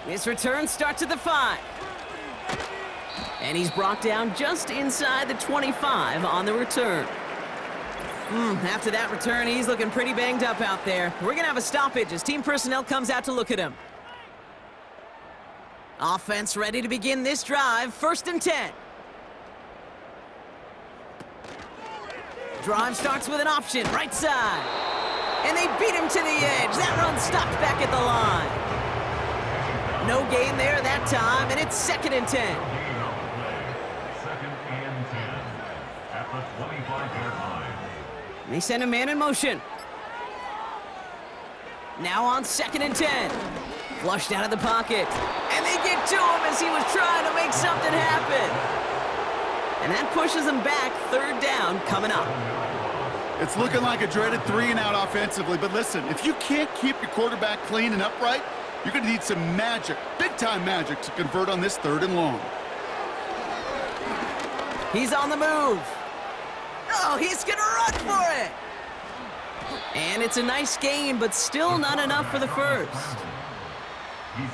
This return starts at the 5. And he's brought down just inside the 25 on the return. After that return, he's looking pretty banged up out there. We're going to have a stoppage as team personnel comes out to look at him. Offense ready to begin this drive. 1st and 10. Drive starts with an option, right side. And they beat him to the edge. That run stopped back at the line. No gain there that time, and it's 2nd and 10. 2nd and 10 at the 25-yard line. They send a man in motion. Now on 2nd and 10. Flushed out of the pocket. And they get to him as he was trying to make something happen. And that pushes him back. 3rd down coming up. It's looking like a dreaded 3-and-out offensively, but listen, if you can't keep your quarterback clean and upright, you're going to need some magic, big-time magic, to convert on this 3rd and long. He's on the move. Oh, he's going to run for it. And it's a nice gain, but still not enough for the first.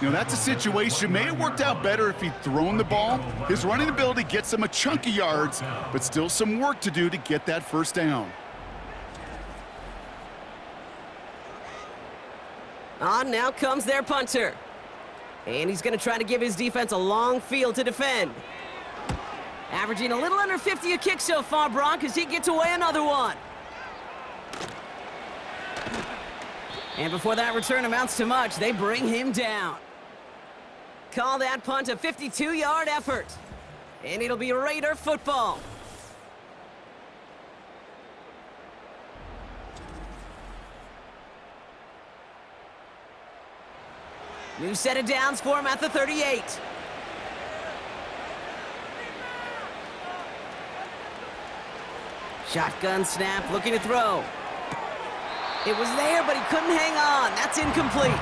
You know, that's a situation. May have worked out better if he'd thrown the ball. His running ability gets him a chunk of yards, but still some work to do to get that 1st down. On now comes their punter. And he's going to try to give his defense a long field to defend. Averaging a little under 50 a kick so far, Brock, as he gets away another one. And before that return amounts to much, they bring him down. Call that punt a 52-yard effort. And it'll be Raider football. New set of downs for him at the 38. Shotgun snap, looking to throw. It was there, but he couldn't hang on. That's incomplete.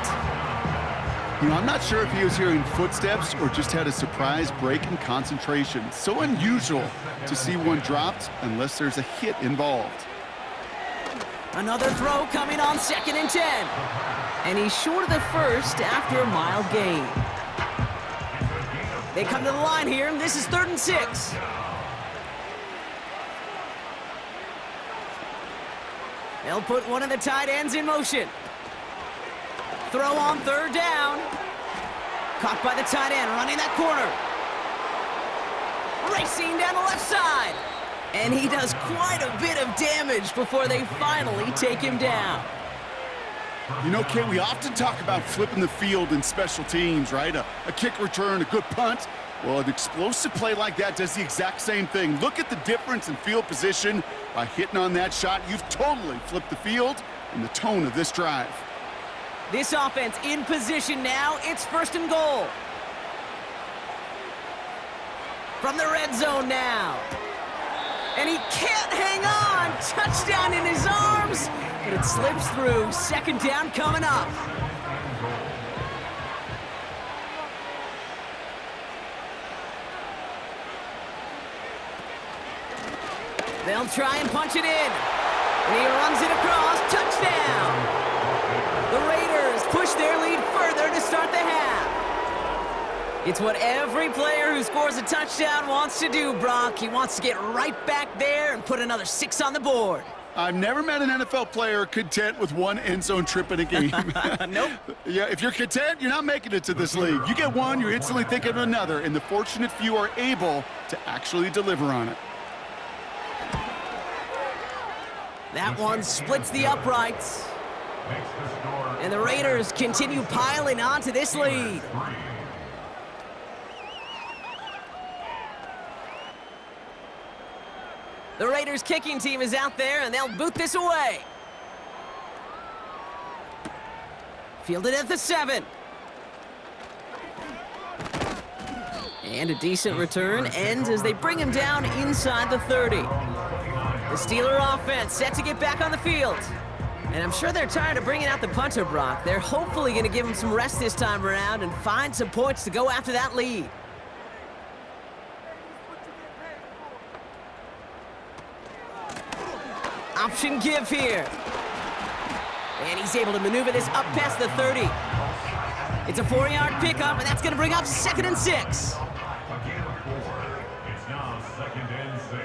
You know, I'm not sure if he was hearing footsteps or just had a surprise break in concentration. So unusual to see one dropped unless there's a hit involved. Another throw coming on 2nd and 10. And he's short of the first after a mild gain. They come to the line here, and this is 3rd and 6. They'll put one of the tight ends in motion. Throw on 3rd down. Caught by the tight end, running that corner. Racing down the left side. And he does quite a bit of damage before they finally take him down. You know, Kate, we often talk about flipping the field in special teams, right? A kick return, a good punt. Well, an explosive play like that does the exact same thing. Look at the difference in field position. By hitting on that shot, you've totally flipped the field and the tone of this drive. This offense in position now. It's 1st and goal. From the red zone now. And he can't hang on. Touchdown in his arms. But it slips through. 2nd down coming up. They'll try and punch it in. And he runs it across. Touchdown. The Raiders push their lead further to start the half. It's what every player who scores a touchdown wants to do, Brock. He wants to get right back there and put another 6 on the board. I've never met an NFL player content with one end zone trip in a game. Nope. Yeah, if you're content, you're not making it to this league. You get one, you're instantly thinking of another, and the fortunate few are able to actually deliver on it. That one splits the uprights. And the Raiders continue piling onto this lead. The Raiders kicking team is out there, and they'll boot this away. Fielded at the 7. And a decent return ends as they bring him down inside the 30. The Steeler offense set to get back on the field. And I'm sure they're tired of bringing out the punter, Brock. They're hopefully going to give him some rest this time around and find some points to go after that lead. Option give here. And he's able to maneuver this up past the 30. It's a 4-yard pickup, and that's going to bring up 2nd and 6. A gain of 4. It's now 2nd and 6.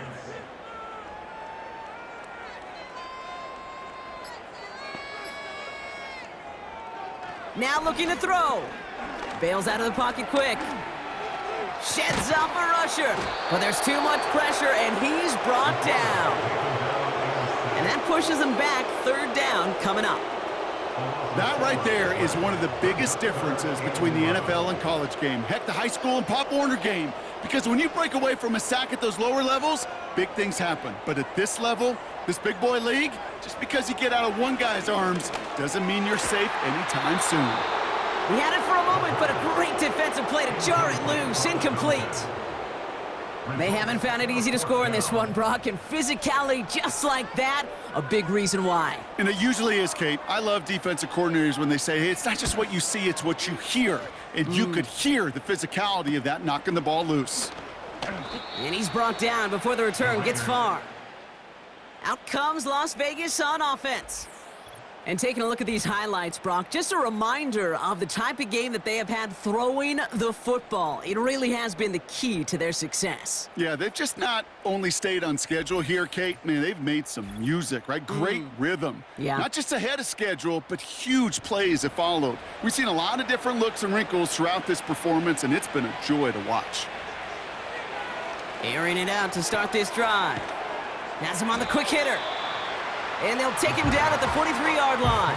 Now looking to throw. Bails out of the pocket quick. Sheds off a rusher. But there's too much pressure, and he's brought down. And that pushes him back. 3rd down coming up. That right there is one of the biggest differences between the NFL and college game. Heck, the high school and Pop Warner game. Because when you break away from a sack at those lower levels, big things happen. But at this level, this big boy league, just because you get out of one guy's arms doesn't mean you're safe anytime soon. He had it for a moment, but a great defensive play to jar it loose. Incomplete. They haven't found it easy to score in this one, Brock, and physicality just like that, a big reason why. And it usually is, Kate. I love defensive coordinators when they say, hey, it's not just what you see, it's what you hear. And you could hear the physicality of that knocking the ball loose. And he's brought down before the return gets far. Out comes Las Vegas on offense. And taking a look at these highlights, Brock, just a reminder of the type of game that they have had throwing the football. It really has been the key to their success. Yeah, they've just not only stayed on schedule here, Kate. Man, they've made some music, right? Great rhythm. Yeah. Not just ahead of schedule, but huge plays have followed. We've seen a lot of different looks and wrinkles throughout this performance, and it's been a joy to watch. Airing it out to start this drive. Has him on the quick hitter. And they'll take him down at the 43-yard line.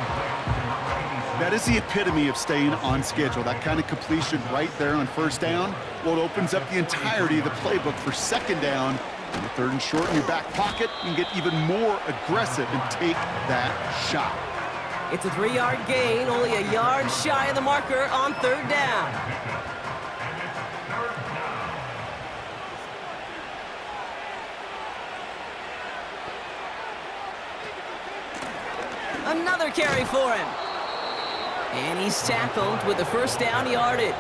That is the epitome of staying on schedule. That kind of completion right there on 1st down. Well, it opens up the entirety of the playbook for 2nd down. And the 3rd and short in your back pocket, you can get even more aggressive and take that shot. It's a 3-yard gain, only a yard shy of the marker on 3rd down. Another carry for him. And he's tackled with the 1st down yardage.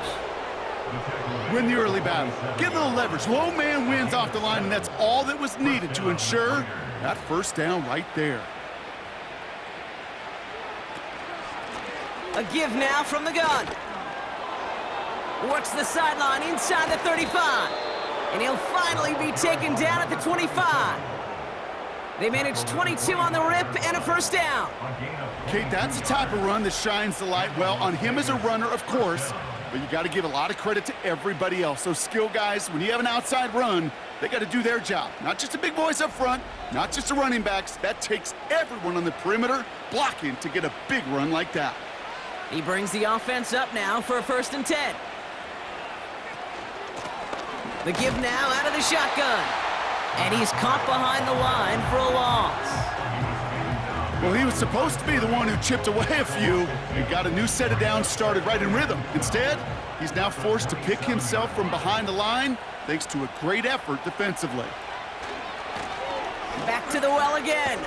Win the early battle. Give them the leverage. Low man wins off the line, and that's all that was needed to ensure that 1st down right there. A give now from the gun. Works the sideline inside the 35. And he'll finally be taken down at the 25. They managed 22 on the rip and a 1st down. Kate, that's the type of run that shines the light well on him as a runner, of course, but you got to give a lot of credit to everybody else. Those skill guys, when you have an outside run, they got to do their job. Not just the big boys up front, not just the running backs. That takes everyone on the perimeter blocking to get a big run like that. He brings the offense up now for a 1st and 10. The give now out of the shotgun. And he's caught behind the line for a loss. Well, he was supposed to be the one who chipped away a few and got a new set of downs started right in rhythm. Instead, he's now forced to pick himself from behind the line thanks to a great effort defensively. Back to the well again.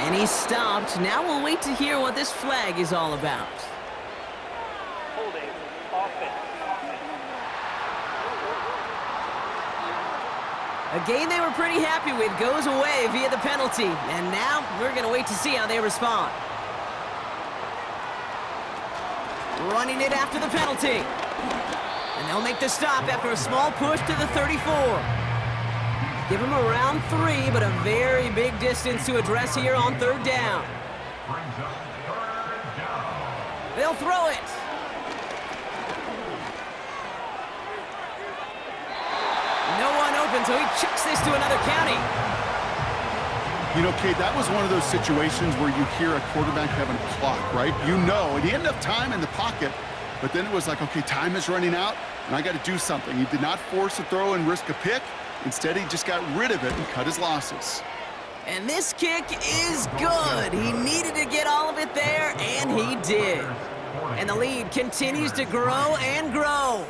And he's stopped. Now we'll wait to hear what this flag is all about. Holding offense. A game they were pretty happy with goes away via the penalty. And now we're going to wait to see how they respond. Running it after the penalty. And they'll make the stop after a small push to the 34. Give him around 3, but a very big distance to address here on 3rd down. Brings up 3rd down. They'll throw it. No one open, so he chucks this to another county. You know, Kate, that was one of those situations where you hear a quarterback having a clock, right? You know, and he had enough time in the pocket, but then it was like, okay, time is running out, and I got to do something. He did not force a throw and risk a pick. Instead, he just got rid of it and cut his losses. And this kick is good. He needed to get all of it there, and he did. And the lead continues to grow and grow.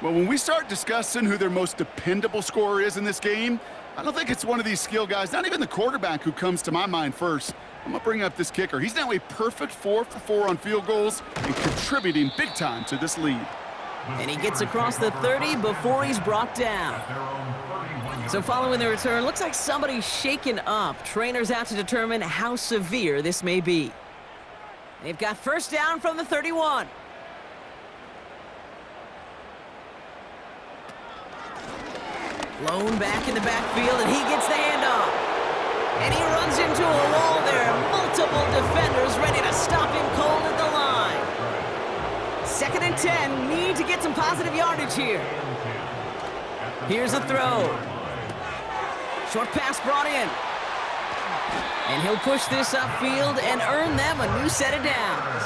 Well, when we start discussing who their most dependable scorer is in this game, I don't think it's one of these skill guys, not even the quarterback, who comes to my mind first. I'm going to bring up this kicker. He's now a perfect 4 for 4 on field goals and contributing big time to this lead. And he gets across the 30 before he's brought down. So following the return, looks like somebody's shaken up. Trainers out to determine how severe this may be. They've got first down from the 31. Blown back in the backfield, and he gets the handoff. And he runs into a wall there. Multiple defenders ready to stop him cold at the line. 2nd and 10. Need to get some positive yardage here. Here's a throw. Short pass brought in. And he'll push this upfield and earn them a new set of downs.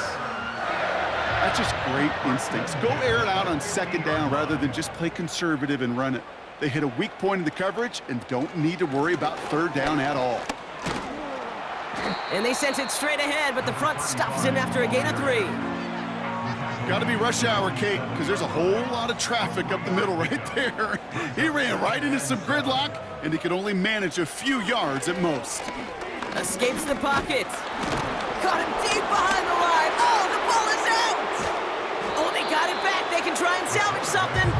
That's just great instincts. Go air it out on 2nd down rather than just play conservative and run it. They hit a weak point in the coverage and don't need to worry about 3rd down at all. And they sent it straight ahead, but the front stops him after a gain of 3. Got to be rush hour, Kate, because there's a whole lot of traffic up the middle right there. He ran right into some gridlock, and he could only manage a few yards at most. Escapes the pocket. Caught him deep behind the line. Oh, the ball is out! Oh, they got it back. They can try and salvage something.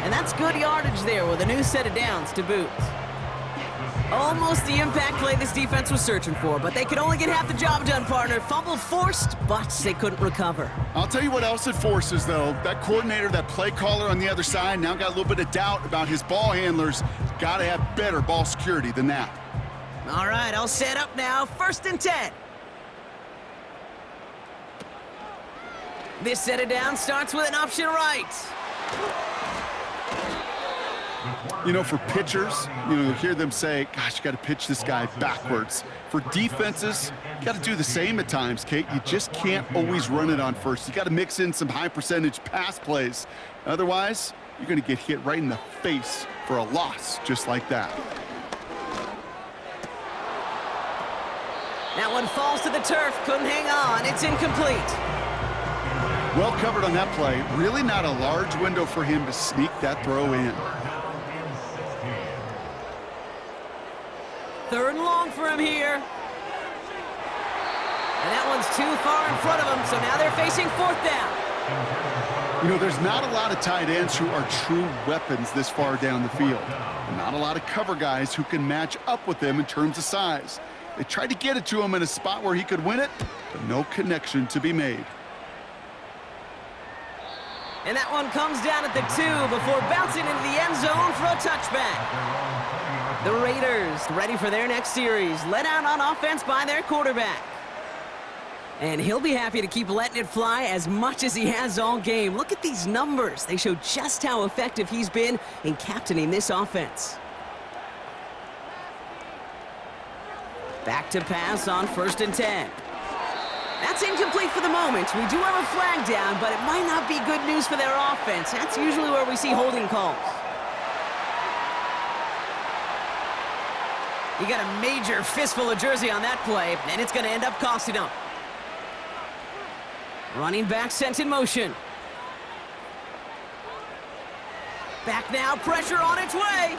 And that's good yardage there with a new set of downs to boot. Almost the impact play this defense was searching for, but they could only get half the job done, partner. Fumble forced, but they couldn't recover. I'll tell you what else it forces, though. That coordinator, that play caller on the other side, now got a little bit of doubt about his ball handlers. Got to have better ball security than that. All right, I'll set up now. 1st and 10. This set of downs starts with an option right. You know, for pitchers, you hear them say, gosh, you got to pitch this guy backwards. For defenses, you got to do the same at times, Kate. You just can't always run it on first. You got to mix in some high-percentage pass plays. Otherwise, you're going to get hit right in the face for a loss just like that. That one falls to the turf. Couldn't hang on. It's incomplete. Well covered on that play. Really not a large window for him to sneak that throw in. 3rd and long for him here. And that one's too far in front of him, so now they're facing 4th down. You know, there's not a lot of tight ends who are true weapons this far down the field. And not a lot of cover guys who can match up with them in terms of size. They tried to get it to him in a spot where he could win it, but no connection to be made. And that one comes down at the 2 before bouncing into the end zone for a touchback. The Raiders ready for their next series, led out on offense by their quarterback. And he'll be happy to keep letting it fly as much as he has all game. Look at these numbers. They show just how effective he's been in captaining this offense. Back to pass on 1st and 10. That's incomplete for the moment. We do have a flag down, but it might not be good news for their offense. That's usually where we see holding calls. You got a major fistful of jersey on that play, and it's going to end up costing them. Running back sent in motion. Back now, pressure on its way.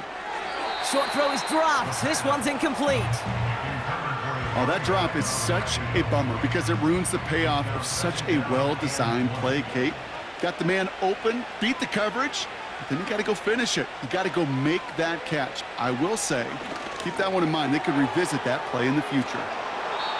Short throw is dropped. This one's incomplete. Oh, that drop is such a bummer because it ruins the payoff of such a well-designed play, Kate. Got the man open, beat the coverage, but then you got to go finish it. You got to go make that catch. I will say, keep that one in mind. They could revisit that play in the future.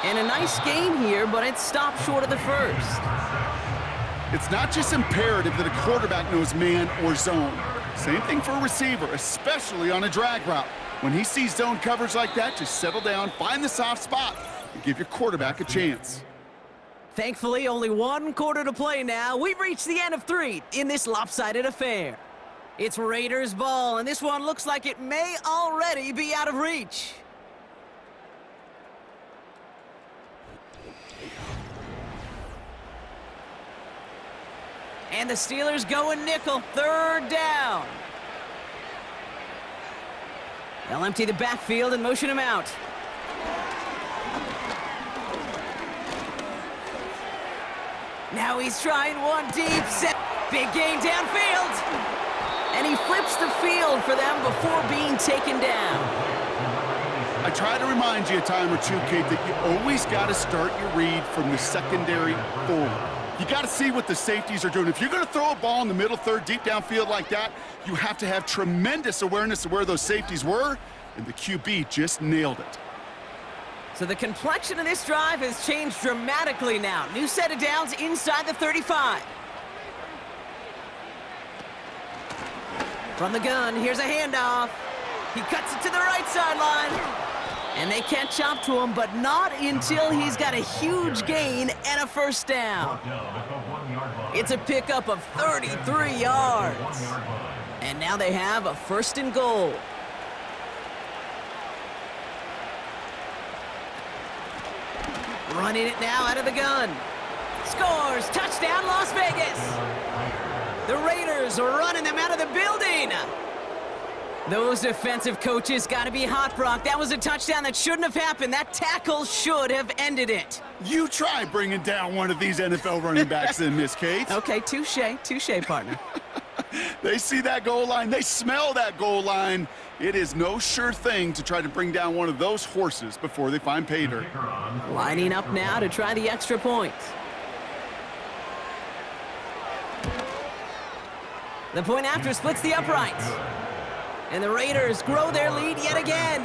And a nice gain here, but it stopped short of the 1st. It's not just imperative that a quarterback knows man or zone. Same thing for a receiver, especially on a drag route. When he sees zone coverage like that, just settle down, find the soft spot, and give your quarterback a chance. Thankfully, only 1 quarter to play now. We've reached the end of 3 in this lopsided affair. It's Raiders ball, and this one looks like it may already be out of reach. And the Steelers going nickel, 3rd down. They'll empty the backfield and motion him out. Now he's trying one deep set. Big gain downfield. And he flips the field for them before being taken down. I try to remind you a time or two, Kate, that you always got to start your read from the secondary forward. You got to see what the safeties are doing. If you're going to throw a ball in the middle third, deep downfield like that, you have to have tremendous awareness of where those safeties were, and the QB just nailed it. So the complexion of this drive has changed dramatically now. New set of downs inside the 35. From the gun, here's a handoff. He cuts it to the right sideline. And they catch up to him, but not until he's got a huge gain and a first down. It's a pickup of 33 yards. And now they have a 1st and goal. Running it now out of the gun. Scores! Touchdown, Las Vegas! The Raiders are running them out of the building. Those defensive coaches got to be hot, Brock. That was a touchdown that shouldn't have happened. That tackle should have ended it. You try bringing down one of these NFL running backs then, Miss Kate. Okay, touche, partner. They see that goal line. They smell that goal line. It is no sure thing to try to bring down one of those horses before they find pay dirt. Lining up now to try the extra point. The point after splits the uprights. And the Raiders grow their lead yet again.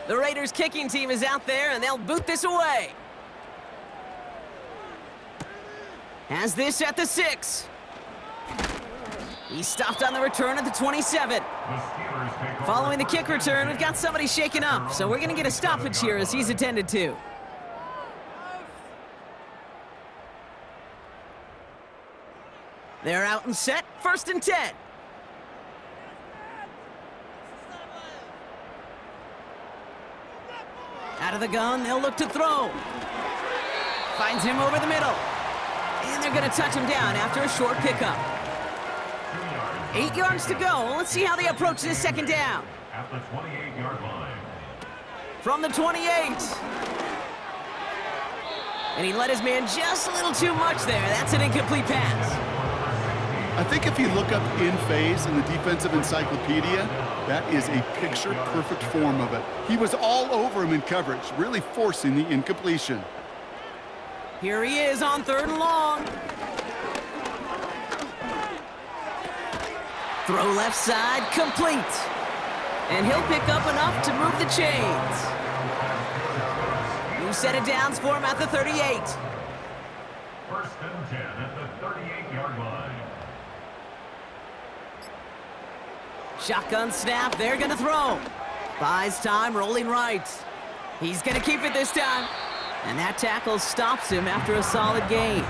The Raiders kicking team is out there, and they'll boot this away. Has this at the 6. He's stopped on the return at the 27. Following the kick return, we've got somebody shaken up, so we're going to get a stoppage here as he's attended to. They're out and set, 1st and 10. Out of the gun, they'll look to throw. Finds him over the middle. And they're going to touch him down after a short pickup. 8 yards to go. Let's see how they approach this 2nd down. At the 28-yard line. From the 28. And he let his man just a little too much there. That's an incomplete pass. I think if you look up in phase in the defensive encyclopedia, that is a picture-perfect form of it. He was all over him in coverage, really forcing the incompletion. Here he is on 3rd and long. Throw left side, complete. And he'll pick up enough to move the chains. New set of downs for him at the 38. 1st and 10 at the 38-yard line. Shotgun snap, they're gonna throw. Buys time, rolling right. He's gonna keep it this time. And that tackle stops him after a solid gain.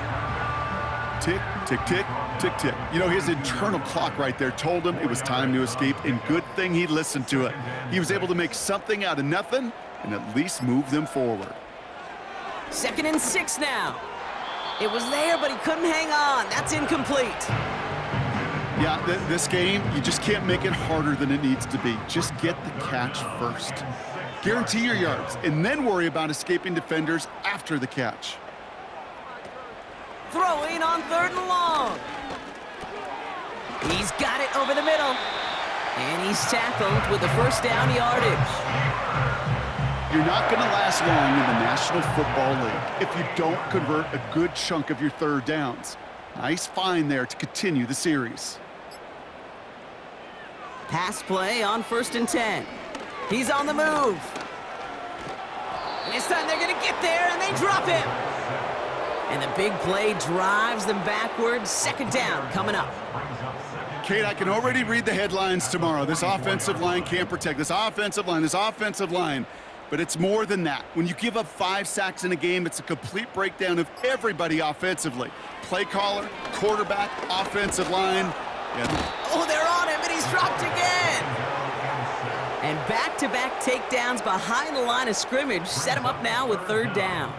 Tick, tick, tick, tick, tick. You know, his internal clock right there told him it was time to escape, and good thing he listened to it. He was able to make something out of nothing and at least move them forward. 2nd and 6 now. It was there, but he couldn't hang on. That's incomplete. Yeah, this game, you just can't make it harder than it needs to be. Just get the catch first. Guarantee your yards, and then worry about escaping defenders after the catch. Throwing on 3rd and long. He's got it over the middle. And he's tackled with the 1st down yardage. You're not going to last long in the National Football League if you don't convert a good chunk of your 3rd downs. Nice find there to continue the series. Pass play on 1st and 10. He's on the move. And this time they're going to get there, and they drop him. And the big play drives them backwards. 2nd down coming up. Kate, I can already read the headlines tomorrow. This offensive line can't protect. This offensive line. But it's more than that. When you give up 5 sacks in a game, it's a complete breakdown of everybody offensively. Play caller, quarterback, offensive line. Yeah. Oh, they're on him, and he's dropped again. And back-to-back takedowns behind the line of scrimmage set him up now with 3rd down.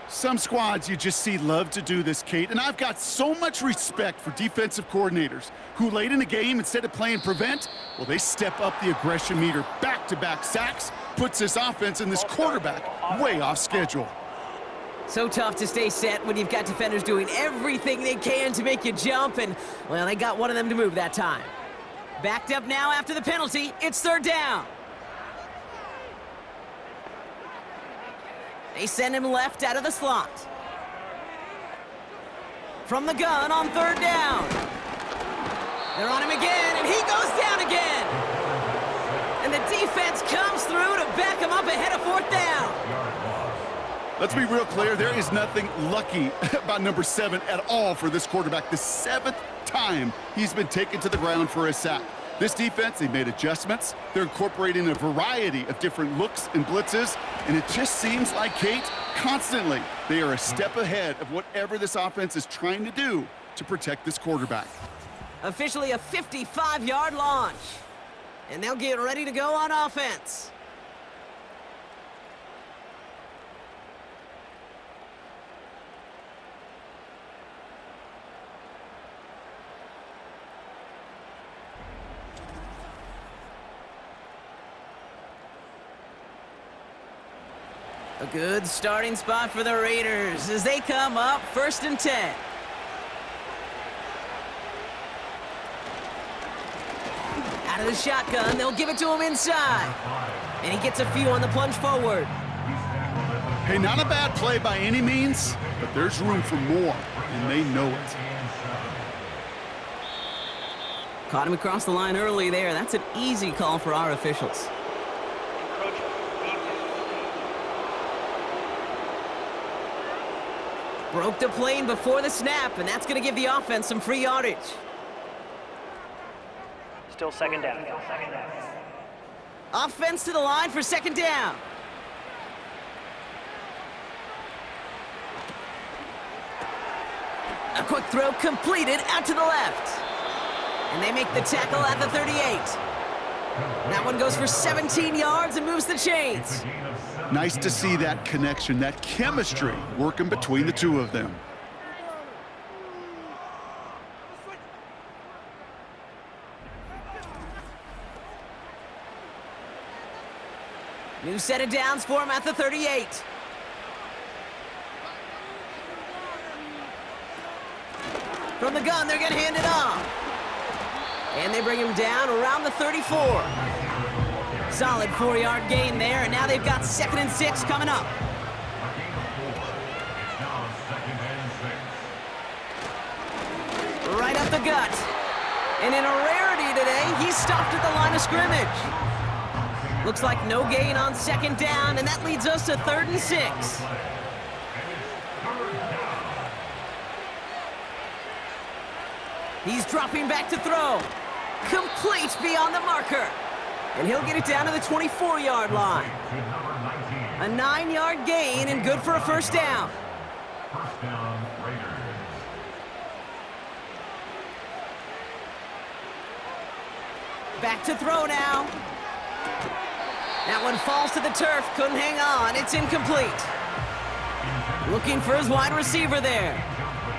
Some squads you just see love to do this, Kate, and I've got so much respect for defensive coordinators who late in the game, instead of playing prevent, well, they step up the aggression meter. Back-to-back sacks puts this offense and this quarterback way off schedule. So tough to stay set when you've got defenders doing everything they can to make you jump, and, well, they got one of them to move that time. Backed up now after the penalty. It's 3rd down. They send him left out of the slot. From the gun on 3rd down. They're on him again, and he goes down again. And the defense comes through to back him up ahead of 4th down. Let's be real clear. There is nothing lucky about number 7 at all for this quarterback. The 7th time he's been taken to the ground for a sack. This defense, they made adjustments. They're incorporating a variety of different looks and blitzes, and it just seems like, Kate, constantly they are a step ahead of whatever this offense is trying to do to protect this quarterback. Officially a 55-yard launch. And they'll get ready to go on offense. A good starting spot for the Raiders as they come up 1st and 10. Out of the shotgun, they'll give it to him inside. And he gets a few on the plunge forward. Hey, not a bad play by any means, but there's room for more, and they know it. Caught him across the line early there. That's an easy call for our officials. Broke the plane before the snap, and that's going to give the offense some free yardage. Still 2nd down. Offense to the line for 2nd down. A quick throw completed out to the left. And they make the tackle at the 38. That one goes for 17 yards and moves the chains. Nice to see that connection, that chemistry working between the two of them. New set of downs for him at the 38. From the gun, they're going to hand it off. And they bring him down around the 34. Solid 4-yard gain there, and now they've got 2nd and 6 coming up. Right up the gut. And in a rarity today, he's stopped at the line of scrimmage. Looks like no gain on 2nd down, and that leads us to 3rd and 6. He's dropping back to throw. Complete beyond the marker. And he'll get it down to the 24-yard line. A 9-yard gain and good for a 1st down. First down, Raiders. Back to throw now. That one falls to the turf. Couldn't hang on. It's incomplete. Looking for his wide receiver there.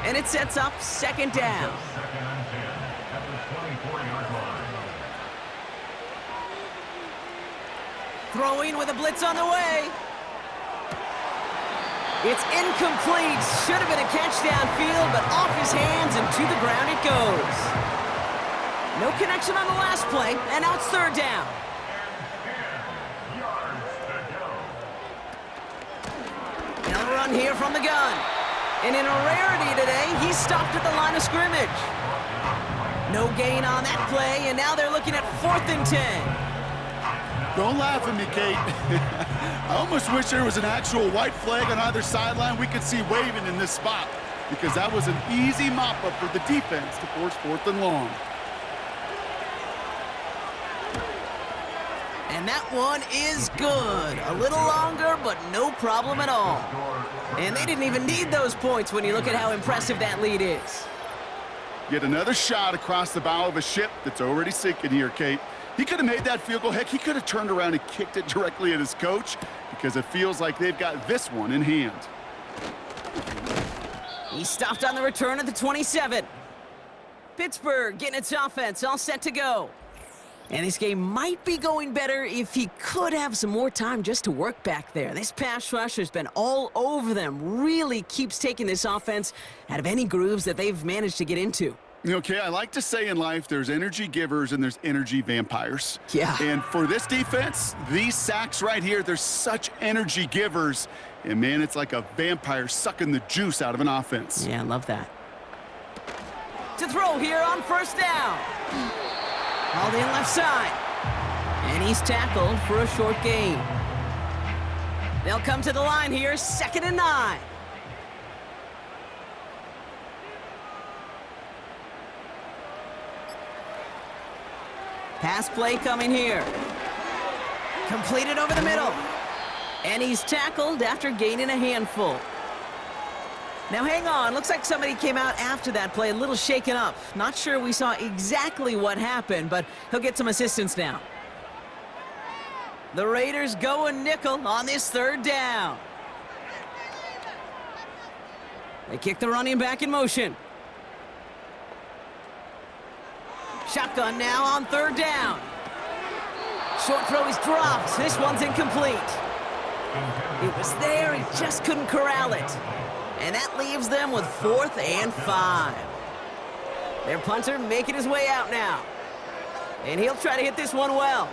And it sets up 2nd down. 2nd and 10 at the 24-yard line. Throwing with a blitz on the way. It's incomplete. Should have been a catch downfield, but off his hands and to the ground it goes. No connection on the last play, and now it's 3rd down. They'll run here from the gun. And in a rarity today, he's stopped at the line of scrimmage. No gain on that play, and now they're looking at 4th and 10. Don't laugh at me, Kate. I almost wish there was an actual white flag on either sideline we could see waving in this spot, because that was an easy mop-up for the defense to force 4th and long. And that one is good. A little longer, but no problem at all. And they didn't even need those points when you look at how impressive that lead is. Yet another shot across the bow of a ship that's already sinking here, Kate. He could have made that field goal. Heck, he could have turned around and kicked it directly at his coach, because it feels like they've got this one in hand. He stopped on the return at the 27. Pittsburgh getting its offense all set to go. And this game might be going better if he could have some more time just to work back there. This pass rush has been all over them. Really keeps taking this offense out of any grooves that they've managed to get into. Okay, I like to say in life there's energy givers and there's energy vampires. Yeah. And for this defense, these sacks right here, they're such energy givers. And, man, it's like a vampire sucking the juice out of an offense. Yeah, I love that. To throw here on 1st down. Hauled in left side. And he's tackled for a short gain. They'll come to the line here, 2nd and 9. Pass play coming here. Completed over the middle. And he's tackled after gaining a handful. Now hang on, looks like somebody came out after that play a little shaken up. Not sure we saw exactly what happened, but he'll get some assistance now. The Raiders go a nickel on this 3rd down. They kick the running back in motion. Shotgun now on 3rd down. Short throw is dropped. This one's incomplete. It was there, he just couldn't corral it. And that leaves them with 4th and 5. Their punter making his way out now. And he'll try to hit this one well.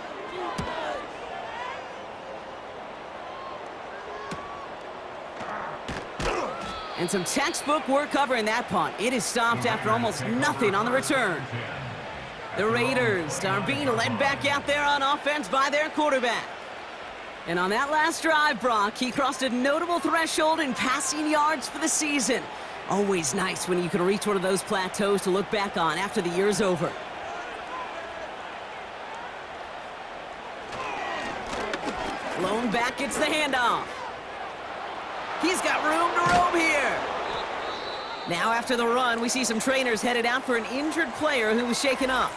And some textbook work covering that punt. It is stopped after almost nothing on the return. The Raiders are being led back out there on offense by their quarterback. And on that last drive, Brock, he crossed a notable threshold in passing yards for the season. Always nice when you can reach one of those plateaus to look back on after the year's over. Lone back gets the handoff. He's got room to roam here. Now after the run, we see some trainers headed out for an injured player who was shaken up.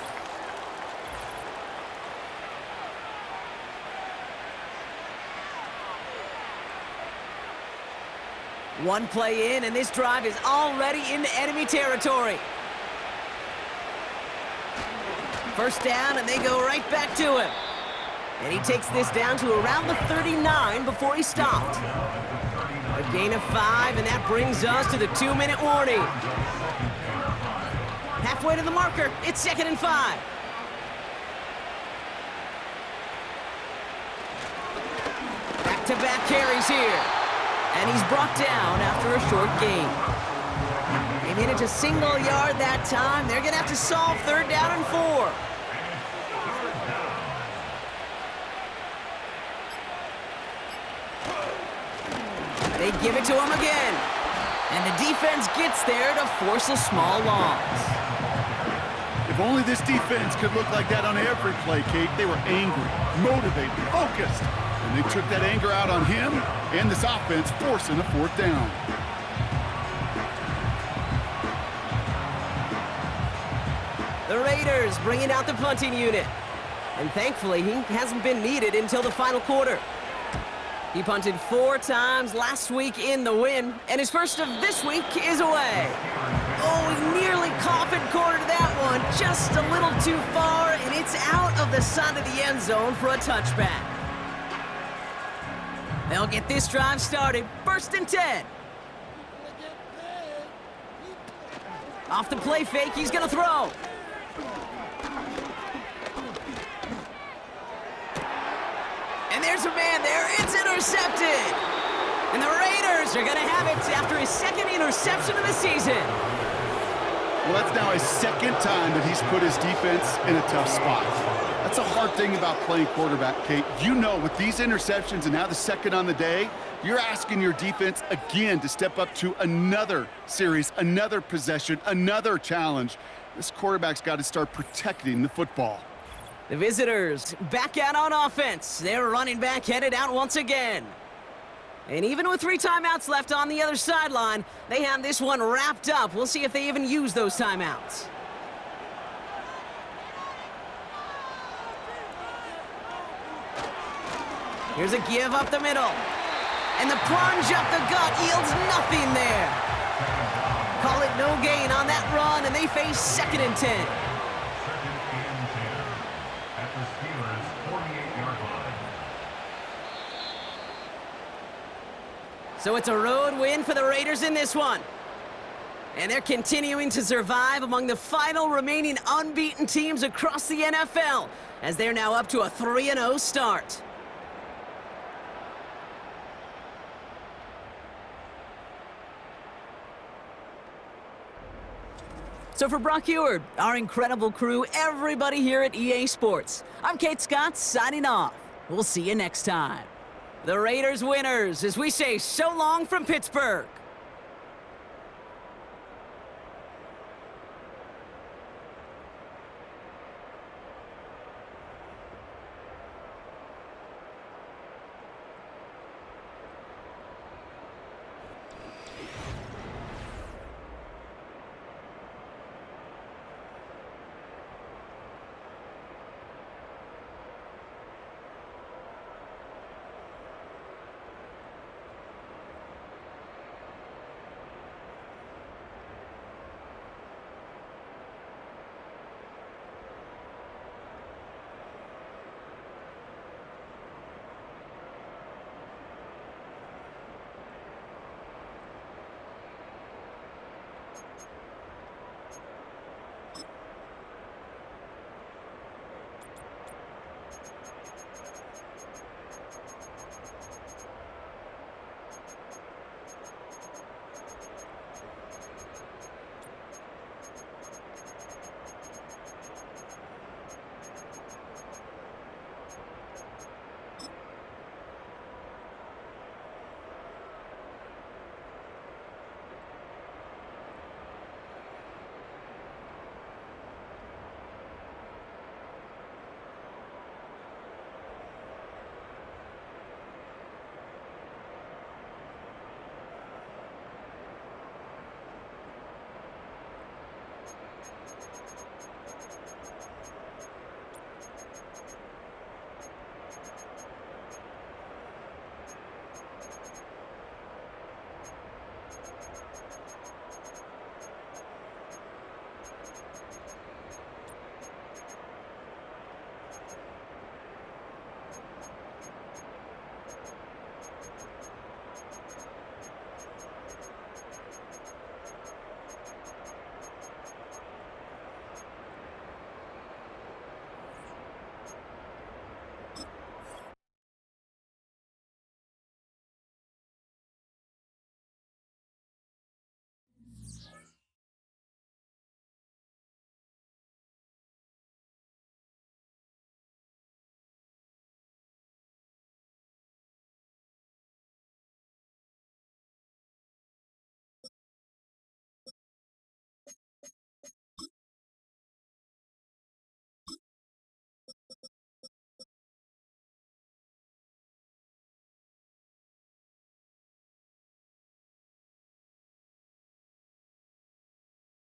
One play in, and this drive is already into enemy territory. 1st down, and they go right back to him. And he takes this down to around the 39 before he stopped. A gain of 5, and that brings us to the 2-minute warning. Halfway to the marker, it's 2nd and 5. Back-to-back carries here. And he's brought down after a short gain. They managed a single yard that time. They're going to have to solve 3rd down and 4. They give it to him again. And the defense gets there to force a small loss. If only this defense could look like that on every play, Kate. They were angry, motivated, focused. And they took that anger out on him and this offense, forcing a 4th down. The Raiders bringing out the punting unit. And thankfully, he hasn't been needed until the final quarter. He punted 4 times last week in the win, and his first of this week is away. Oh, he nearly coffin cornered that one, just a little too far, and it's out of the side of the end zone for a touchback. They'll get this drive started, 1st and 10. Off the play fake, he's gonna throw. And there's a man there, it's intercepted. And the Raiders are gonna have it after his 2nd interception of the season. Well, that's now his 2nd time that he's put his defense in a tough spot. That's a hard thing about playing quarterback, Kate. You know, with these interceptions and now the 2nd on the day, you're asking your defense again to step up to another series, another possession, another challenge. This quarterback's got to start protecting the football. The visitors back out on offense. Their running back headed out once again. And even with 3 timeouts left on the other sideline, they have this one wrapped up. We'll see if they even use those timeouts. Here's a give up the middle. And the plunge up the gut yields nothing there. Call it no gain on that run, and they face 2nd and 10. 2nd and 10 at the Steelers' 48-yard line. So it's a road win for the Raiders in this one. And they're continuing to survive among the final remaining unbeaten teams across the NFL, as they're now up to a 3-0 start. So for Brock Heward, our incredible crew, everybody here at EA Sports, I'm Kate Scott signing off. We'll see you next time. The Raiders winners as we say so long from Pittsburgh.